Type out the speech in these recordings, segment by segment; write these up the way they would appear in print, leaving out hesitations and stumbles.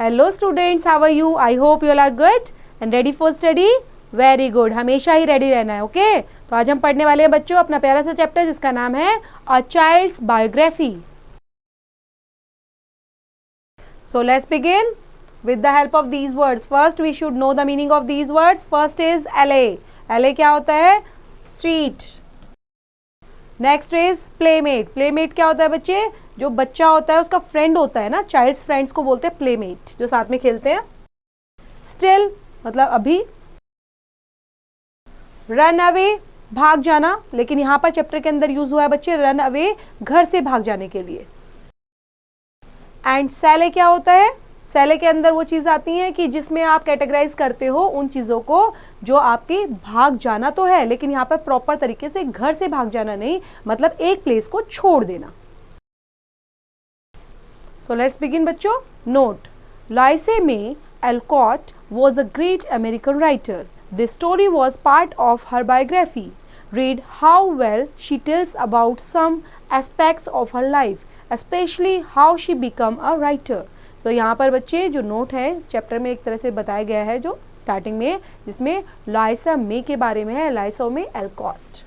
Hello students, how are you? I hope you all are good and ready for study. Very good, हमेशा ही ready रहना है. Okay तो आज हम पढ़ने वाले हैं बच्चों अपना प्यारा सा चैप्टर जिसका नाम है a child's biography. So let's begin with the help of these words. First we should know the meaning of these words. First is LA. LA क्या होता है? Street. Next is playmate. Playmate क्या होता है बच्चे? जो बच्चा होता है उसका फ्रेंड होता है ना, चाइल्ड्स फ्रेंड्स को बोलते हैं playmate, जो साथ में खेलते हैं. Still मतलब अभी. Run away भाग जाना, लेकिन यहाँ पर चैप्टर के अंदर यूज हुआ है बच्चे run away घर से भाग जाने के लिए. एंड सेले क्या होता है? सेले के अंदर वो चीज आती है कि जिसमें आप कैटेगराइज करते हो उन चीजों को जो आपके भाग जाना तो है, लेकिन यहाँ पर प्रॉपर तरीके से घर से भाग जाना नहीं, मतलब एक प्लेस को छोड़ देना. सो लेट्स बिगिन बच्चों. Note, Louisa May Alcott was a great American writer. This story was part of her biography. Read how well she tells about some aspects of her life, especially how she become a writer. So यहाँ पर बच्चे जो note है इस chapter में एक तरह से बताया गया है जो स्टार्टिंग में, जिसमें लाइसा मे के बारे में है. लाइसा मे एल्कॉट.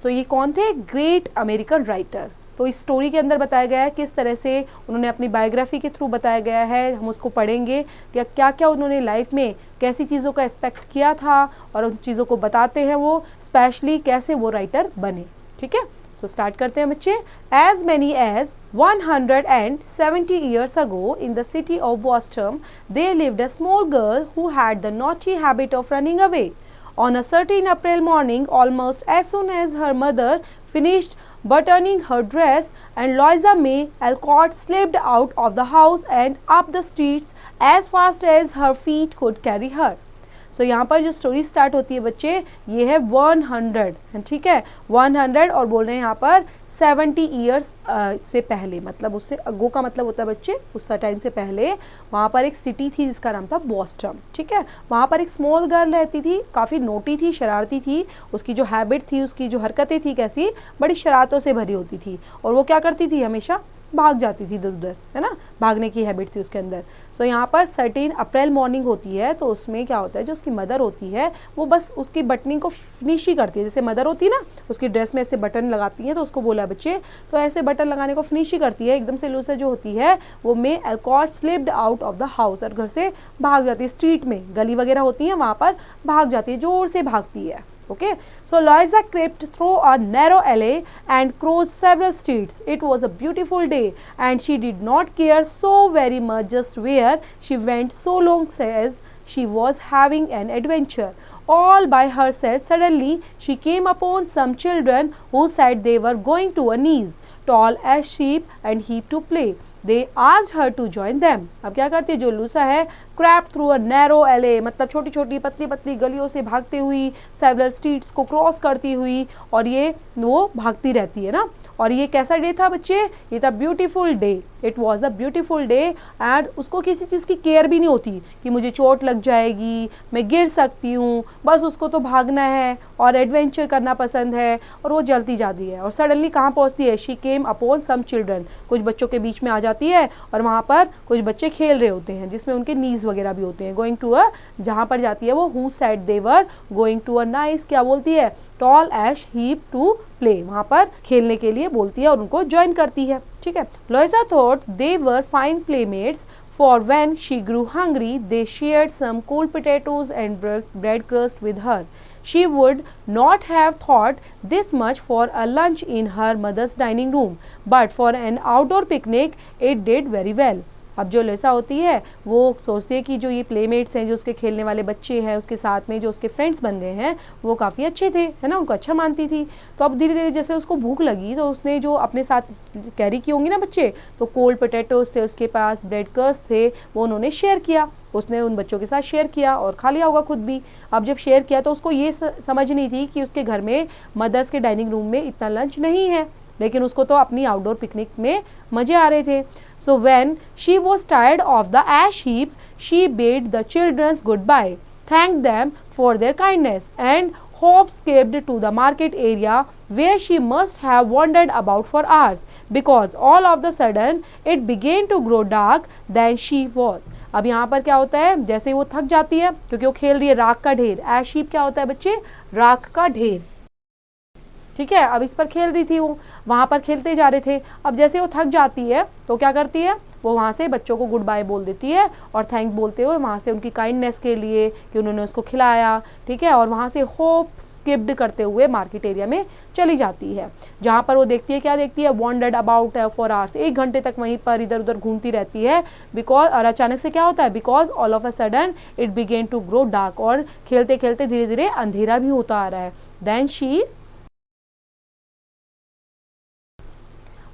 So ये कौन थे? Great American writer. तो इस स्टोरी के अंदर बताया गया है किस तरह से उन्होंने अपनी बायोग्राफी के थ्रू बताया गया है. हम उसको पढ़ेंगे कि क्या क्या उन्होंने लाइफ में कैसी चीज़ों का एक्सपेक्ट किया था और उन चीज़ों को बताते हैं वो, स्पेशली कैसे वो राइटर बने. ठीक है, सो स्टार्ट करते हैं बच्चे. As many as 170 years ago in the city of Boston there lived a small girl who had the naughty habit of running away. On a certain April morning, almost as soon as her mother finished buttoning her dress, and Louisa May Alcott slipped out of the house and up the streets as fast as her feet could carry her. So यहाँ पर जो story start होती है बच्चे, ये है 100, ठीक है, 100 और बोल रहे हैं यहाँ पर 70 ईयर्स से पहले, मतलब उससे अगो का मतलब होता है बच्चे उस टाइम से पहले. वहाँ पर एक सिटी थी जिसका नाम था बॉस्टन. ठीक है, वहाँ पर एक स्मॉल गर्ल रहती थी, काफ़ी नोटी थी, शरारती थी. उसकी जो हैबिट थी, उसकी जो हरकतें थी कैसी, बड़ी शरारतों से भरी होती थी. और वो क्या करती थी? हमेशा भाग जाती थी इधर उधर, है ना, भागने की हैबिट थी उसके अंदर. सो यहाँ पर 13 अप्रैल मॉर्निंग होती है, तो उसमें क्या होता है, जो उसकी मदर होती है वो बस उसकी बटनिंग को फिनिश ही करती है. जैसे मदर होती है ना, उसकी ड्रेस में ऐसे बटन लगाती है, तो उसको बोला बच्चे, तो ऐसे बटन लगाने को फिनिश ही करती है. एकदम से लूसा जो होती है वो May Alcott slipped out of the house, और घर से भाग जाती है. स्ट्रीट में गली वगैरह होती है, वहाँ पर भाग जाती है, जोर से भागती है. Okay, so Louisa crept through a narrow alley and crossed several streets. It was a beautiful day and she did not care so very much just where she went, so long as she was having an adventure all by herself. Suddenly she came upon some children who said they were going to a knees, tall as sheep and heap to play. They asked her to join them. अब क्या करती है जो लूसा है, Krebs through a narrow एले, मतलब छोटी छोटी पतली पतली गलियों से भागते हुई, सेवरल स्ट्रीट्स को क्रॉस करती हुई, और ये वो भागती रहती है ना. और ये कैसा डे था बच्चे? ये था beautiful day. It was a beautiful day. And उसको किसी चीज़ की केयर भी नहीं होती कि मुझे चोट लग जाएगी, मैं गिर सकती हूँ, बस उसको तो भागना है और एडवेंचर करना पसंद है, और वो जलती जाती है. और सडनली कहाँ पहुँचती है? She came upon some children, कुछ बच्चों के बीच में आ जाती है, और वहाँ पर कुछ बच्चे खेल रहे होते हैं जिसमें उनके नीज वगैरह भी होते हैं. गोइंग टू अ, जहाँ पर जाती है वो, who said they were going to a nice, क्या बोलती है? Tall ash heap to play, वहाँ पर खेलने के लिए बोलती है और उनको ज्वाइन करती है. ठीक है, Louisa thought they were fine playmates, for when she grew hungry they shared some cold potatoes and bread crust with her. She would not have thought this much for a lunch in her mother's dining room, but for an outdoor picnic it did very well. अब जो लूसा होती है वो सोचती है कि जो ये प्लेमेट्स हैं, जो उसके खेलने वाले बच्चे हैं, उसके साथ में जो उसके फ्रेंड्स बन गए हैं, वो काफ़ी अच्छे थे, है ना, उनको अच्छा मानती थी. तो अब धीरे धीरे जैसे उसको भूख लगी तो उसने जो अपने साथ कैरी की होंगी ना बच्चे, तो कोल्ड पोटैटोज थे उसके पास, ब्रेड क्रस्ट थे, वो उन्होंने शेयर किया. उसने उन बच्चों के साथ शेयर किया और खा लिया होगा खुद भी. अब जब शेयर किया तो उसको ये समझ नहीं थी कि उसके घर में मदर्स के डाइनिंग रूम में इतना लंच नहीं है, लेकिन उसको तो अपनी आउटडोर पिकनिक में मजे आ रहे थे. So when she was tired of the ash heap she bade the childrens goodbye, thanked them for their kindness, and Hope skipped to the market area where she must have wandered about for hours, because all of the sudden it began to grow dark than she was. अब यहाँ पर क्या होता है, जैसे वो थक जाती है क्योंकि वो खेल रही है राख का ढेर। एज शीप क्या होता है बच्चे, राख का ढेर, ठीक है। अब इस पर खेल रही थी, वो वहाँ पर खेलते जा रहे थे। अब जैसे वो थक जाती है तो क्या करती है, वो वहाँ से बच्चों को गुड बाय बोल देती है और थैंक बोलते हुए वहाँ से उनकी काइंडनेस के लिए कि उन्होंने उसको खिलाया, ठीक है। और वहाँ से होप स्किप्ड करते हुए मार्केट एरिया में चली जाती है, जहाँ पर वो देखती है, क्या देखती है, वॉन्डर्ड अबाउट फॉर आवर्स, 1 घंटे तक वहीं पर इधर उधर घूमती रहती है। बिकॉज, और अचानक से क्या होता है, because all of a sudden it began to grow dark, और खेलते खेलते धीरे धीरे अंधेरा भी होता आ रहा है। Then she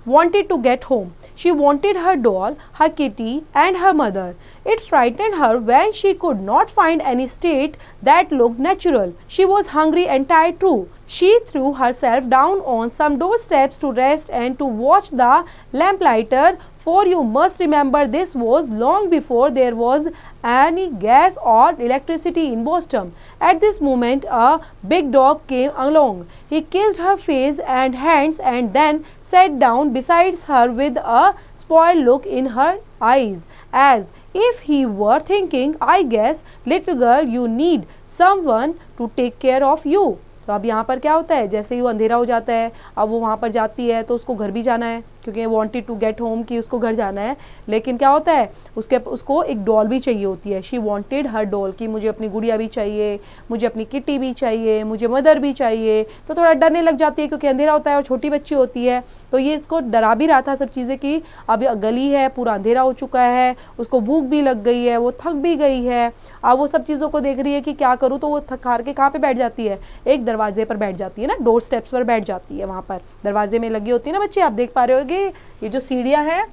wanted to get home. She wanted her doll, her kitty and her mother. It frightened her when she could not find any state that looked natural. She was hungry and tired too. She threw herself down on some doorsteps to rest and to watch the lamplighter, for you must remember this was long before there was any gas or electricity in Boston. At this moment a big dog came along. He kissed her face and hands and then sat down beside her with a spoiled look in her eyes, as if he were thinking, I guess little girl you need someone to take care of you. तो अब यहाँ पर क्या होता है, जैसे ही वो अंधेरा हो जाता है, अब वो वहाँ पर जाती है तो उसको घर भी जाना है क्योंकि वांटेड टू गेट होम की उसको घर जाना है। लेकिन क्या होता है, उसको एक डॉल भी चाहिए होती है। शी वांटेड हर डॉल की, मुझे अपनी गुड़िया भी चाहिए, मुझे अपनी किटी भी चाहिए, मुझे मदर भी चाहिए। तो थोड़ा डरने लग जाती है क्योंकि अंधेरा होता है और छोटी बच्ची होती है, तो ये इसको डरा भी रहा था सब चीज़ें कि अब गली है, पूरा अंधेरा हो चुका है, उसको भूख भी लग गई है, वो थक भी गई है। अब वो सब चीज़ों को देख रही है कि क्या करूँ, तो वो थक हार के कहाँ पे बैठ जाती है, एक दरवाजे पर बैठ जाती है ना, डोर स्टेप्स पर बैठ जाती है। वहाँ पर दरवाजे में लगी होती है ना बच्चे, आप देख पा रहे होगे ये जो सीढ़ियाँ हैं,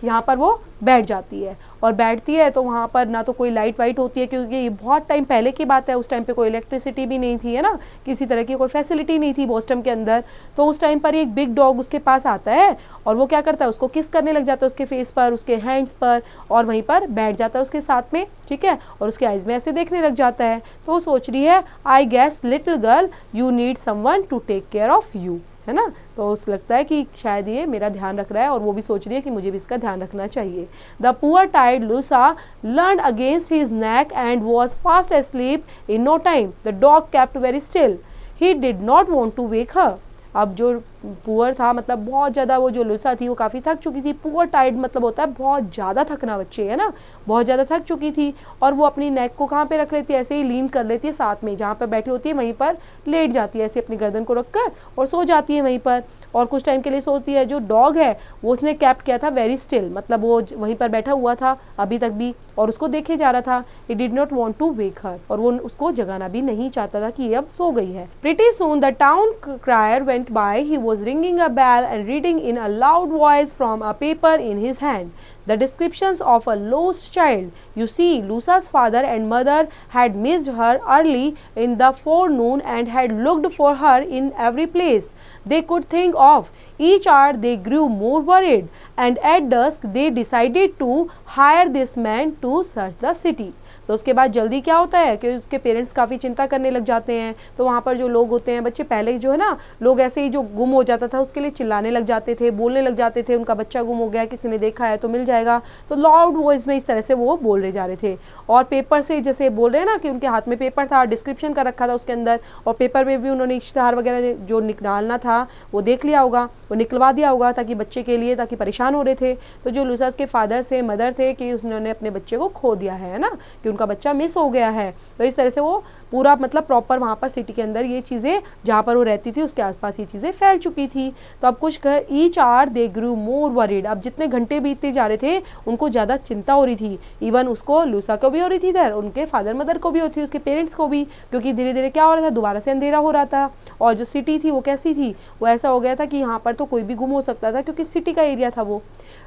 यहाँ पर वो बैठ जाती है। और बैठती है तो वहाँ पर ना तो कोई लाइट वाइट होती है क्योंकि ये बहुत टाइम पहले की बात है, उस टाइम पे कोई इलेक्ट्रिसिटी भी नहीं थी, है ना, किसी तरह की कोई फैसिलिटी नहीं थी बोस्टन के अंदर। तो उस टाइम पर एक बिग डॉग उसके पास आता है और वो क्या करता है, उसको किस करने लग जाता है, उसके फेस पर, उसके हैंड्स पर, और वहीं पर बैठ जाता है उसके साथ में, ठीक है। और उसके आइज में ऐसे देखने लग जाता है। तो वो सोच रही है, I guess little girl you need someone to take care of you, है ना। तो उस लगता है कि शायद ये मेरा ध्यान रख रहा है और वो भी सोच रही है कि मुझे भी इसका ध्यान रखना चाहिए। The poor tired Louisa leaned against his neck and was fast asleep in no time. The dog kept very still, he did not want to wake her. अब जो पुअर था, मतलब बहुत ज़्यादा, वो जो लूसा थी वो काफ़ी थक चुकी थी। पुअर टाइड मतलब होता है बहुत ज़्यादा थकना बच्चे, है ना, बहुत ज़्यादा थक चुकी थी। और वो अपनी नेक को कहाँ पे रख लेती है, ऐसे ही लीन कर लेती है, साथ में जहाँ पर बैठी होती है वहीं पर लेट जाती है, ऐसे अपनी गर्दन को रख कर और सो जाती है वहीं पर, और कुछ टाइम के लिए सोती है। जो डॉग है वो उसने कैप्ट किया था वेरी स्टिल, मतलब वो वहीं पर बैठा हुआ था अभी तक भी और उसको देखे जा रहा था। It did not want to wake her, और वो उसको जगाना भी नहीं चाहता था कि ये अब सो गई है। Pretty soon the town crier went by, he was ringing a bell and reading in a loud voice from a paper in his hand the descriptions of a lost child. You see, Lusa's father and mother had missed her early in the forenoon and had looked for her in every place they could think of. Each hour they grew more worried, and at dusk they decided to hire this man to search the city. तो उसके बाद जल्दी क्या होता है कि उसके parents काफ़ी चिंता करने लग जाते हैं। तो वहाँ पर जो लोग होते हैं बच्चे, पहले जो है ना, लोग ऐसे ही जो गुम हो जाता था उसके लिए चिल्लाने लग जाते थे, बोलने लग जाते थे, उनका बच्चा गुम हो गया, किसी ने देखा है तो मिल जाएगा। तो लाउड वॉइस में इस तरह से वो बोल रहे जा रहे थे। और पेपर से जैसे बोल रहे हैं ना कि उनके हाथ में पेपर था, डिस्क्रिप्शन का रखा था उसके अंदर, और पेपर में भी उन्होंने इश्तिहार वगैरह जो निकालना था वो देख लिया होगा, वो निकलवा दिया होगा ताकि बच्चे के लिए, ताकि परेशान हो रहे थे। तो जो लूसास के फादर थे, मदर थे, कि उन्होंने अपने बच्चे को खो दिया है ना, कि उनका बच्चा मिस हो गया है। तो इस तरह से वो पूरा मतलब प्रॉपर वहाँ पर सिटी के अंदर ये चीज़ें, जहाँ पर वो रहती थी उसके आसपास ये चीज़ें फैल चुकी थी। तो अब कुछ कर each hour they grew more worried, अब जितने घंटे बीतते जा रहे थे उनको ज़्यादा चिंता हो रही थी। इवन उसको, लूसा को भी हो रही थी इधर, उनके फादर मदर को भी होती थी, उसके पेरेंट्स को भी, क्योंकि धीरे धीरे क्या हो रहा था, दोबारा से अंधेरा हो रहा था। और जो सिटी थी वो कैसी थी, वो ऐसा हो गया था कि यहाँ पर तो कोई भी गुम हो सकता था क्योंकि सिटी का एरिया था वो।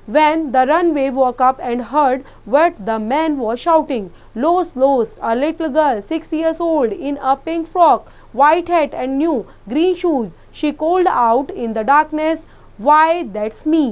When the runaway woke up and heard what the man was shouting, "Lost, lost! A little girl, 6 years old, in a pink frock, white hat and new green shoes." She called out in the darkness, "Why, that's me!"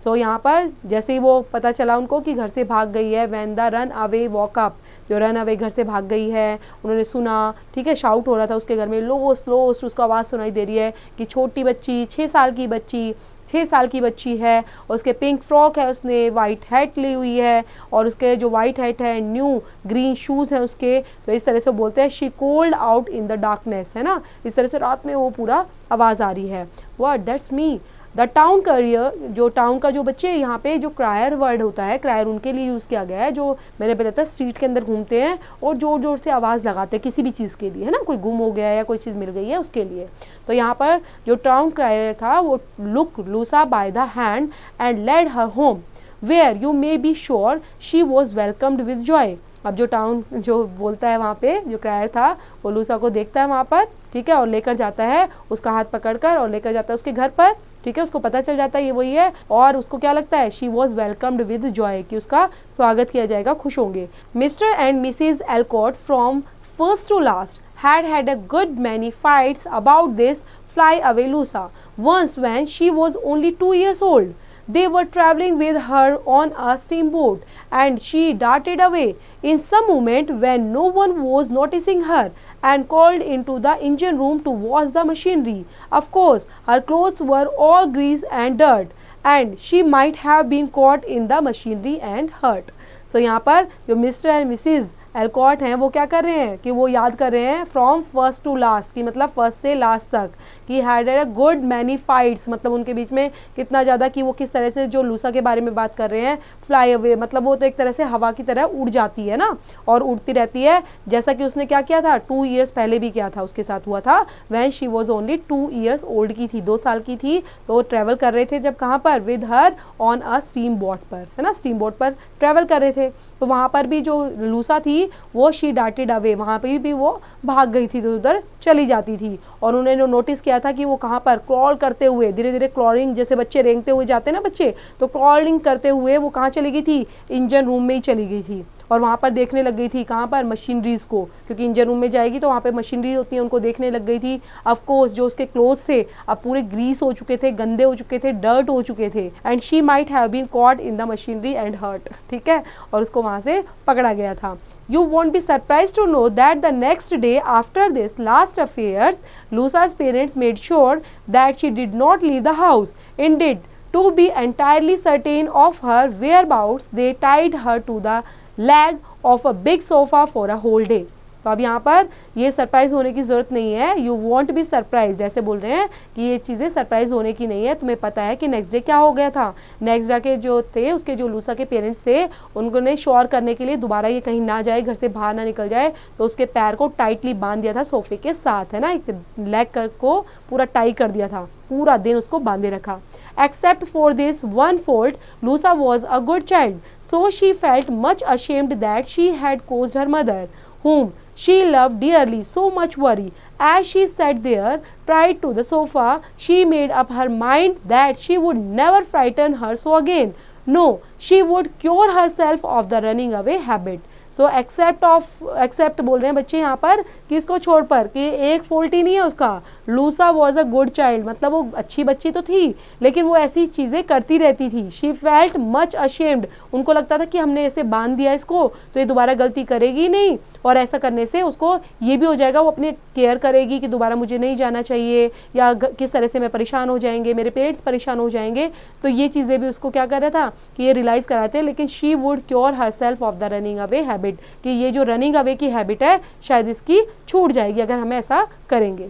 सो यहाँ पर जैसे ही वो पता चला उनको कि घर से भाग गई है, when the run away walk up, जो रन अवे घर से भाग गई है, उन्होंने सुना, ठीक है, शाउट हो रहा था उसके घर में, लोस्ट लोस्ट, उसको आवाज़ सुनाई दे रही है कि छोटी बच्ची, 6 साल की बच्ची, 6 साल की बच्ची है, उसके पिंक फ्रॉक है, उसने वाइट हैट ली हुई है, और उसके जो वाइट हैट है, न्यू ग्रीन शूज़ हैं उसके, तो इस तरह से बोलते हैं she cold out in the darkness, है ना, इस तरह से रात में वो पूरा आवाज़ आ रही है। What, that's me. The town career, जो टाउन का जो बच्चे, यहाँ पे जो क्रायर वर्ड होता है, क्रायर उनके लिए यूज़ किया गया है जो मैंने बताया था स्ट्रीट के अंदर घूमते हैं और ज़ोर ज़ोर से आवाज़ लगाते हैं किसी भी चीज़ के लिए, है ना, कोई गुम हो गया है या कोई चीज़ मिल गई है उसके लिए। तो यहाँ पर जो टाउन क्रायर था वो look Louisa by the hand and led her home where you may be sure she was welcomed with joy. अब जो टाउन जो बोलता है वहाँ पे जो क्रायर था वो लूसा को देखता है वहाँ पर, ठीक है, और लेकर जाता है उसका हाथ पकड़कर और लेकर जाता है उसके घर पर, ठीक है, उसको पता चल जाता है ये वही है, और उसको क्या लगता है, she was welcomed with joy, कि उसका स्वागत किया जाएगा, खुश होंगे। Mr and Mrs Alcott from first to last had a good many fights about this fly away Lusa. Once when she was only 2 years old, they were traveling with her on a steamboat and she darted away in some moment when no one was noticing her and called into the engine room to wash the machinery. Of course, her clothes were all grease and dirt and she might have been caught in the machinery and hurt. So यहाँ पर जो mister and Mrs एलकॉट हैं वो क्या कर रहे हैं कि वो याद कर रहे हैं फ्रॉम फर्स्ट टू लास्ट, की मतलब फर्स्ट से लास्ट तक, कि had a good many fights, मतलब उनके बीच में कितना ज़्यादा, कि वो किस तरह से जो लूसा के बारे में बात कर रहे हैं, फ्लाई अवे, मतलब वो तो एक तरह से हवा की तरह उड़ जाती है ना, और उड़ती रहती है, जैसा कि उसने क्या किया था 2 ईयर्स पहले भी किया था, उसके साथ हुआ था when she was only 2 years old की थी, 2 साल की थी, तो वो ट्रैवल कर रहे थे जब कहाँ पर, with her on a steam boat पर, है ना, स्टीम बोट पर ट्रैवल कर रहे थे। तो वहाँ पर भी जो लूसा थी वो शी डाटेड अवे, वहाँ पर भी वो भाग गई थी, तो उधर चली जाती थी, और उन्होंने नोटिस किया था कि वो कहाँ पर क्रॉल करते हुए, धीरे धीरे क्लॉरिंग, जैसे बच्चे रेंगते हुए जाते हैं ना बच्चे, तो क्रॉलिंग करते हुए वो कहाँ चली गई थी, इंजन रूम में ही चली गई थी, और वहाँ पर देखने लग गई थी, कहाँ पर, मशीनरीज को, क्योंकि इंजन रूम में जाएगी तो वहाँ पे मशीनरी होती है, उनको देखने लग गई थी। ऑफ कोर्स जो उसके क्लोथ्स थे अब पूरे ग्रीस हो चुके थे, गंदे हो चुके थे, डर्ट हो चुके थे, and she might have been caught in the machinery and hurt, ठीक है, और उसको वहाँ से पकड़ा गया था। You won't be surprised to know that the next day after this last affairs, Lusa's parents made sure that she did not leave the house. Indeed, to be entirely certain of her whereabouts, they tied her to the leg of a big sofa for a whole day. तो अब यहाँ पर ये surprise होने की ज़रूरत नहीं है, यू वॉन्ट बी सरप्राइज, जैसे बोल रहे हैं कि ये चीज़ें सरप्राइज होने की नहीं है, तुम्हें पता है कि नेक्स्ट डे क्या हो गया था। नेक्स्ट डे के जो थे उसके जो लूसा के पेरेंट्स थे उन्होंने श्योर करने के लिए दोबारा ये कहीं ना जाए, घर से बाहर ना निकल जाए, तो उसके पैर को टाइटली बांध दिया था सोफे के साथ, है ना, एक लेग को पूरा टाई कर दिया था, पूरा दिन उसको बांधे रखा। Except for this one fault, Lusa was a good child, so she felt much ashamed that she had caused her mother, whom she loved dearly, so much worry. As she sat there, tied to the sofa, she made up her mind that she would never frighten her so again. No, she would cure herself of the running away habit. So except बोल रहे हैं बच्चे यहाँ पर किसको छोड़ पर, कि एक फॉल्ट ही नहीं है उसका, लूसा वॉज अ गुड चाइल्ड, मतलब वो अच्छी बच्ची तो थी लेकिन वो ऐसी चीज़ें करती रहती थी। शी फेल्ट मच अशेम्ड, उनको लगता था कि हमने ऐसे बांध दिया इसको तो ये दोबारा गलती करेगी नहीं, और ऐसा करने से उसको ये भी हो जाएगा, वो अपनी केयर करेगी कि दोबारा मुझे नहीं जाना चाहिए, या किस तरह से मैं परेशान हो जाएंगे, मेरे पेरेंट्स परेशान हो जाएंगे, तो ये चीज़ें भी उसको क्या कर रहा था कि ये रियलाइज़ कराते हैं। लेकिन she would cure her self of the running away habit, कि ये जो रनिंग अवे की हैबिट है शायद इसकी छूट जाएगी अगर हमें ऐसा करेंगे।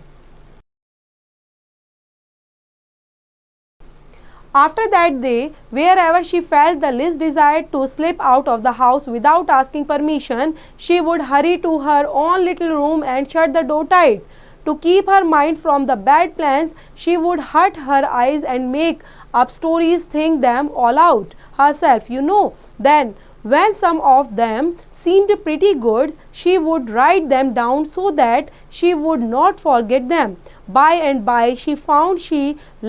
After that day, wherever she felt the least desire to slip out of the house without asking permission, she would hurry to her own little room and shut the door tight. To keep her mind from the bad plans, she would hurt her eyes and make up stories, think them all out herself, Then, when some of them seemed pretty good, she would write them down so that she would not forget them. By and by, she found she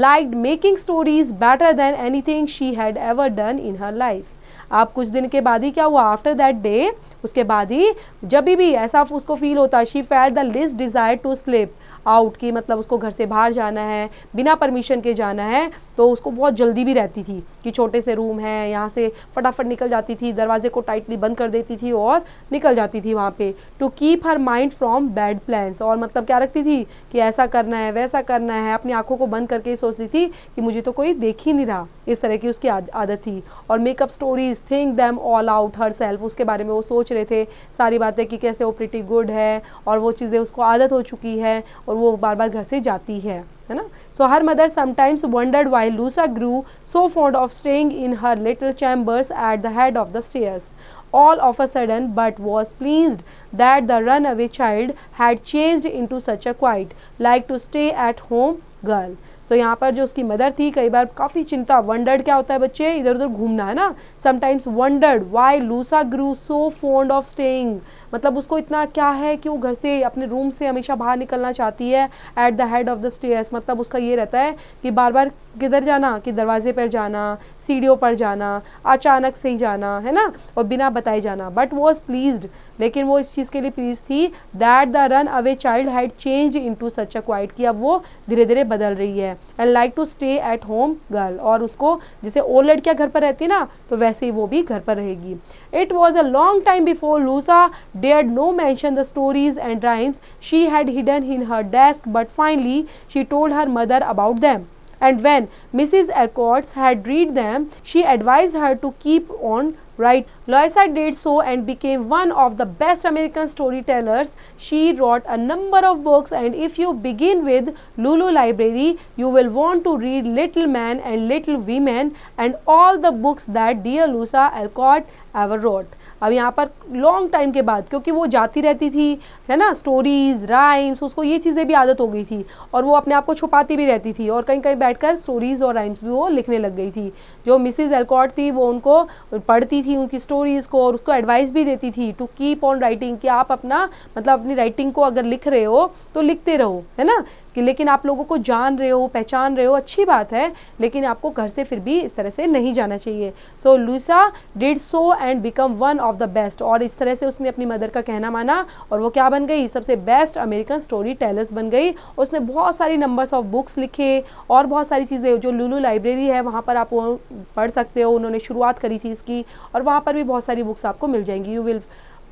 liked making stories better than anything she had ever done in her life. अब कुछ दिन के बाद ही क्या हुआ, after that day, उसके बाद ही जब भी ऐसा उसको फील होता, she felt the least desire to slip out, की मतलब उसको घर से बाहर जाना है, बिना परमिशन के जाना है, तो उसको बहुत जल्दी भी रहती थी कि छोटे से रूम है, यहाँ से फटाफट निकल जाती थी, दरवाजे को टाइटली बंद कर देती थी और निकल जाती थी वहाँ पे, to keep her mind from bad plans, और मतलब क्या रखती थी कि ऐसा करना है वैसा करना है, अपनी आंखों को बंद करके ही सोचती थी कि मुझे तो कोई देख ही नहीं रहा, इस तरह की उसकी आदत थी। और makeup stories, think them all out her self, उसके बारे में वो सोच रहे थे सारी बातें कि कैसे वो प्रिटी गुड है, और वो चीज़ें उसको आदत हो चुकी है और वो बार बार घर से जाती है ना। So her mother sometimes wondered why Louisa grew so fond of staying in her little chambers at the head of the stairs all of a sudden, but was pleased that the runaway child had changed into such a quiet, like to stay at home girl. So यहाँ पर जो उसकी mother थी, कई बार काफ़ी चिंता, wandered क्या होता है बच्चे, इधर उधर घूमना है ना, sometimes wondered why Louisa grew so fond of staying, मतलब उसको इतना क्या है कि वो घर से अपने रूम से हमेशा बाहर निकलना चाहती है, eight the head of the stairs, मतलब उसका ये रहता है कि बार बार किधर जाना, कि दरवाजे पर जाना, सीढ़ियों पर जाना, अचानक से ही जाना है ना, और बिना बताए जाना। बट वॉज प्लीज्ड, लेकिन वो इस चीज़ के लिए प्लीज थी, that the run away child had change into such a quiet, कि अब वो धीरे धीरे बदल रही है, and like to stay at home girl, और उसको जैसे और लड़कियां घर पर रहती है ना, तो वैसे ही वो भी घर पर रहेगी। It was a long time before Louisa dared no mention the stories and rhymes she had hidden in her desk, but finally she told her mother about them, and when Mrs. Alcott had read them, she advised her to keep on writing. Louisa did so and became one of the best American storytellers. She wrote a number of books, and if you begin with Lulu Library, you will want to read Little Man and Little Women and all the books that dear Louisa Alcott ever wrote. अब यहाँ पर long time के बाद, क्योंकि वो जाती रहती थी है ना, स्टोरीज राइम्स, उसको ये चीज़ें भी आदत हो गई थी, और वो अपने आप को छुपाती भी रहती थी, और कहीं कहीं बैठकर स्टोरीज और राइम्स भी वो लिखने लग गई थी। जो मिसेज एल्कॉट थी वो उनको पढ़ती थी, उनकी स्टोरीज़ को, और उसको एडवाइस भी देती थी टू कीप ऑन राइटिंग, कि आप अपना मतलब अपनी राइटिंग को अगर लिख रहे हो तो लिखते रहो, है ना, कि लेकिन आप लोगों को जान रहे हो, पहचान रहे हो, अच्छी बात है, लेकिन आपको घर से फिर भी इस तरह से नहीं जाना चाहिए। So Louisa did so and become one of the best, और इस तरह से उसने अपनी मदर का कहना माना, और वो क्या बन गई, सबसे बेस्ट अमेरिकन स्टोरी टेलर्स बन गई। उसने बहुत सारी नंबर्स ऑफ बुक्स लिखे, और बहुत सारी चीज़ें, जो लुलू लाइब्रेरी है वहाँ पर आप पढ़ सकते हो, उन्होंने शुरुआत करी थी इसकी, और वहाँ पर भी बहुत सारी बुक्स आपको मिल जाएंगी। You will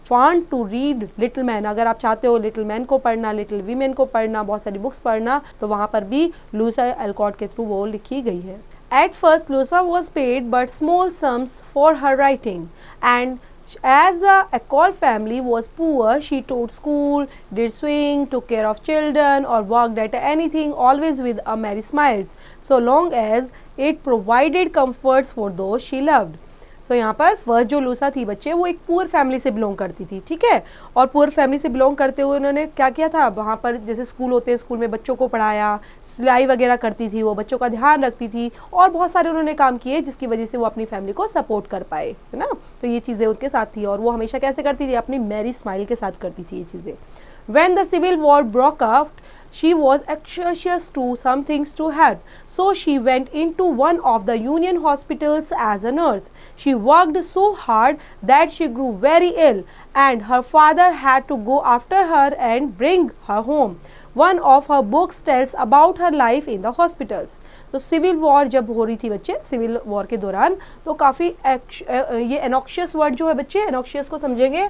want to read little man, अगर आप चाहते हो लिटिल मैन को पढ़ना, लिटिल वीमेन को पढ़ना, बहुत सारी बुक्स पढ़ना, तो वहाँ पर भी लूसा एल्कॉट के थ्रू वो लिखी गई है। At first Louisa was paid but small sums for her writing, and as the Alcott family was poor, she taught school, did swing, took care of children, or worked at anything, always with a merry smiles, so long as it provided comforts for those she loved. सो यहाँ पर first जो लूसा थी बच्चे, वो एक poor family से belong करती थी, ठीक है, और पुअर फैमिली से बिलोंग करते हुए उन्होंने क्या किया था, वहाँ पर जैसे स्कूल होते हैं, स्कूल में बच्चों को पढ़ाया, सिलाई वगैरह करती थी, वो बच्चों का ध्यान रखती थी, और बहुत सारे उन्होंने काम किए जिसकी वजह से वो अपनी फैमिली को सपोर्ट कर पाए, है ना। तो ये चीज़ें उनके साथ थी, और वो हमेशा कैसे करती थी, अपनी मैरी स्माइल के साथ करती थी ये चीज़ें। When the Civil War broke out, she was anxious to some things to help, so she went into one of the Union hospitals as a nurse. She worked so hard that she grew very ill, and her father had to go after her and bring her home. One of her books tells about her life in the hospitals. तो civil war जब हो रही थी बच्चे, civil war के दौरान, तो काफ़ी ये एनॉक्शियस वर्ड जो है बच्चे, एनॉक्शियस को समझेंगे,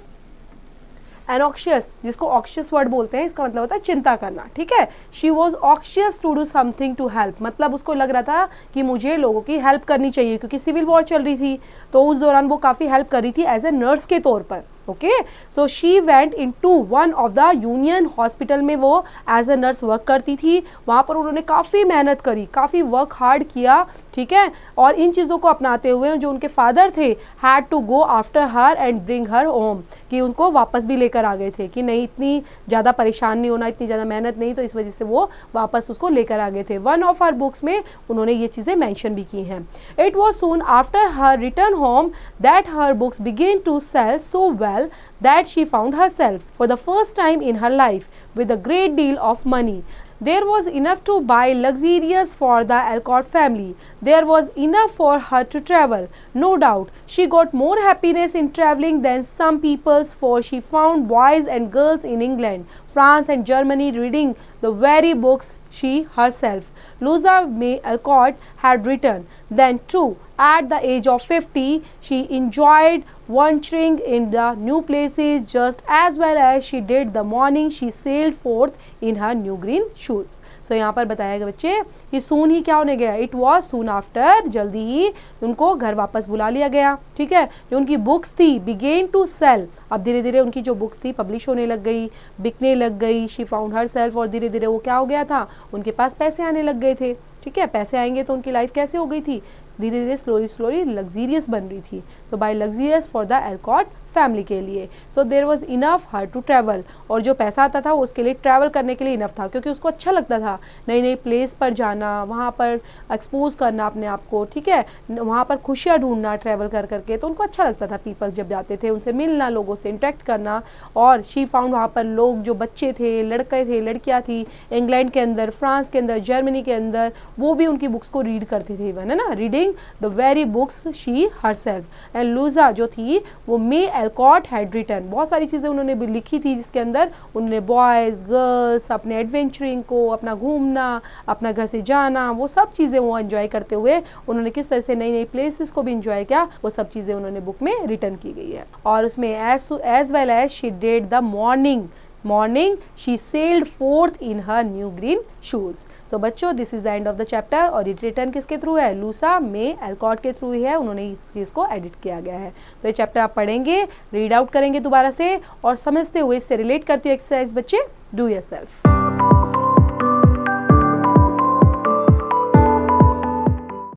एनॉक्शियस जिसको ऑक्शियस वर्ड बोलते हैं, इसका मतलब होता है चिंता करना, ठीक है। She was anxious to do something to help, मतलब उसको लग रहा था कि मुझे लोगों की हेल्प करनी चाहिए, क्योंकि सिविल वॉर चल रही थी, तो उस दौरान वो काफ़ी हेल्प कर रही थी एज ए नर्स के तौर पर। Okay, so she went into one of the union hospital में वो एज अ नर्स वर्क करती थी। वहाँ पर उन्होंने काफ़ी मेहनत करी, काफ़ी वर्क हार्ड किया, ठीक है, और इन चीज़ों को अपनाते हुए जो उनके फादर थे had to go after her and bring her home, कि उनको वापस भी लेकर आ गए थे, कि नहीं इतनी ज़्यादा परेशान नहीं होना, इतनी ज़्यादा मेहनत नहीं, तो इस वजह से वो वापस उसको लेकर आ गए थे। वन ऑफ हर बुक्स में उन्होंने ये चीज़ें मैंशन भी की हैं। It was soon after her return home that her books began to sell so well that she found herself for the first time in her life with a great deal of money. There was enough to buy luxurious for the Alcott family. There was enough for her to travel. No doubt, she got more happiness in traveling than some people's, for she found boys and girls in England, France and Germany reading the very books she herself, Louisa May Alcott, had written. Then too, at the age of 50, she enjoyed venturing in the new places just as well as she did the morning she sailed forth in her new green shoes. So यहाँ पर बताया गया बच्चे कि सून ही क्या होने गया, it was soon after, जल्दी ही उनको घर वापस बुला लिया गया. ठीक है, जो उनकी बुक्स थी बिगेन टू सेल, अब धीरे धीरे उनकी जो बुक्स थी पब्लिश होने लग गई, बिकने लग गई. शी फाउंड हर सेल्फ, और धीरे धीरे वो क्या हो गया था, उनके पास पैसे आने लग गए थे. ठीक है, पैसे आएंगे तो उनकी लाइफ कैसे हो गई थी, धीरे धीरे स्लोली लग्जीरियस बन रही थी. So by luxurious for the Alcott family के लिए. So there was enough her to travel, और जो पैसा आता था उसके लिए ट्रैवल करने के लिए इनफ था, क्योंकि उसको अच्छा लगता था नई नई प्लेस पर जाना, वहाँ पर एक्सपोज करना अपने आप को. ठीक है, वहाँ पर खुशियाँ ढूंढना ट्रैवल कर करके, तो उनको अच्छा लगता था. पीपल जब जाते थे उनसे मिलना, लोगों से इंटरेक्ट करना. और शी फाउंड वहाँ पर लोग जो बच्चे थे, लड़के थे, लड़कियाँ थी, इंग्लैंड के अंदर, फ्रांस के अंदर, जर्मनी के अंदर, वो भी उनकी बुक्स को रीड करते थे, है ना, reading the very books she herself. And Louisa जो थी वो मे एल्कॉट हैड रिटन, बहुत सारी चीज़ें उन्होंने भी लिखी थी जिसके अंदर उन्होंने बॉयज़ गर्ल्स, अपने एडवेंचरिंग को, अपना घूमना, अपना घर से जाना, वो सब चीज़ें वो एंजॉय करते हुए उन्होंने किस तरह से नई नई प्लेसेस को भी इंजॉय किया, वो सब चीज़ें उन्होंने बुक में रिटर्न की गई है. और उसमें as well as she did the morning she sailed forth in her new green shoes. So बच्चों, this is the end of the chapter. और ये रिटर्न किसके थ्रू है, लूसा मे एल्कॉट के थ्रू ही है, उन्होंने इस चीज़ को एडिट किया गया है. तो ये चैप्टर आप पढ़ेंगे, रीड आउट करेंगे दोबारा से, और समझते हुए इससे रिलेट करते हुए एक्सरसाइज बच्चे डू योरसेल्फ.